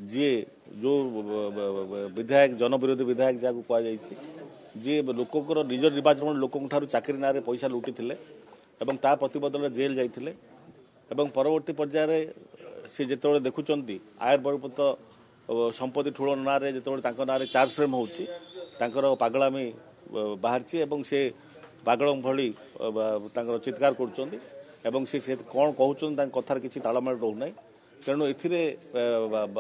जी जो विधायक जनविरोधी विधायक जहाँ कहुई जी लोकंर निज निर्वाचन लोक चाकरी ना पैसा लुटी ता प्रतिबदल जेल जाते परवर्ती पर्यायर सी जिते देखुं आयर बहिर्भूत संपत्ति ठूल ना जो ना चार्ज फ्रेम हो पागलामी बाहर से पागल भली चित्कार कर कौन कहते कथार किसी तालमेल रोना तेणु ए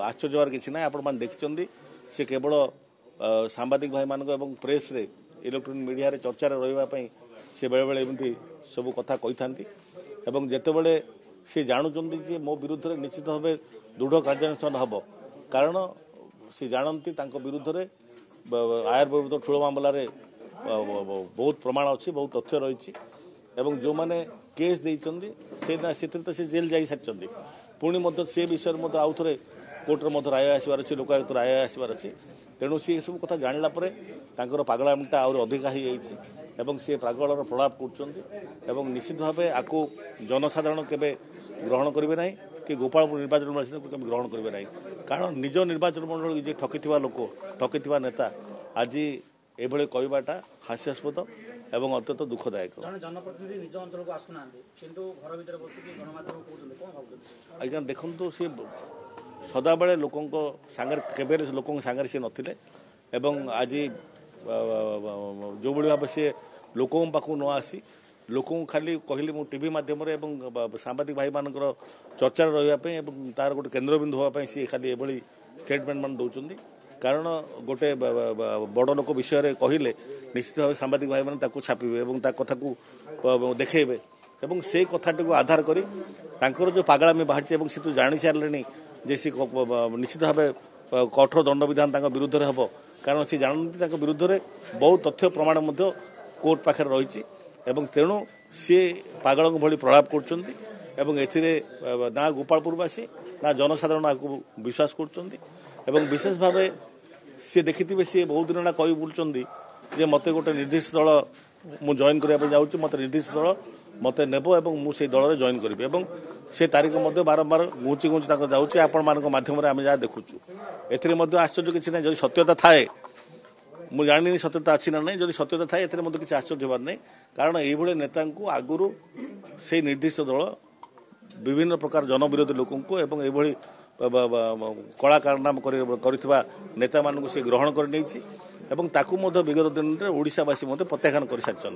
आश्चर्य किसी ना आपण देखते सी केवल सांबादिक भाई मान प्रेस रे इलेक्ट्रोनिक मीडिया रे चर्चा रही सी बेले बेले एमती सब कथा कही था जितेबले सी जानते मो विरुद्ध में निश्चित भाव दृढ़ कार्यानुष्ठान हम कारण सी जानती विरुद्ध में आयर बहिर्भूत ठूल मामलें बहुत प्रमाण अच्छी बहुत तथ्य रही जो मैंने केस देते तो सी जेल जा सारी पुणी से विषय आउ थे कोर्टर राय आसबार अच्छी लोकायुक्त राय आसबार अच्छी तेणु सी सब कथा जानला पागलामीटा आहुरी अधिका हो सी पागलर प्रलाप कर निश्चित भाव आपको जनसाधारण केवे ग्रहण करेंगे ना कि गोपालपुर निर्वाचन मंडल ग्रहण करेंगे ना कारण निज निर्वाचन मंडल जे ठकी लोक ठकी नेता आज एभली कहवाटा हास्यास्पद एवं अत्यंत दुखदायक। आज्ञा देखु सी सदाबले लोक सागर सी नथिले एवं आज जो भाव सी लोक पाक न आसी लोक खाली कहली मु टीवी माध्यम सांबादिक भाई मान चर्चा रही तार गोटे केन्द्रबिंदु हाँपाई सी खाली एभली स्टेटमेंट मान दौरान कारण गोटे बड़ लोक विषय कहले निश्चित भाव सांबादिक भाई मैंने छापे और कथा को देखेबे से कथाटी को आधार करी जो पागलामी बाहर सी तो जानी सारे जे सी निश्चित भाव कठोर दंड विधान विरुद्ध में हम कारण सी जानते विरुद्ध में बहुत तथ्य प्रमाण कोर्ट पाखे रही तेणु सी पागल भली प्रलाप कर ना गोपालपुरवासी ना जनसाधारण आपको विश्वास कर विशेष भाव सी देखिथे सी बहुत दिन कही बुलूँ जे मत गोटे निर्दिष्ट दल मु जॉइन करने जाऊँगी मत निर्दिष्ट दल मत नेब और मुझे दल में जॉइन करी से तारीख बारंबार घुंची जाऊँगी आपण माध्यम आम जहाँ देखुचु ए आश्चर्य किसी ना जो सत्यता थाए मुझे जानी सत्यता अच्छी ना नहीं जब सत्यता थाए किसी आश्चर्य होबार नहीं कारण ये नेता आगुरी से निर्दिष्ट दल विभिन्न प्रकार जनविरोधी लोक ये कला कारनाम नेता मानू से ग्रहण कर विगत दिन में ओडिशावासी प्रत्याख्यान कर सारी।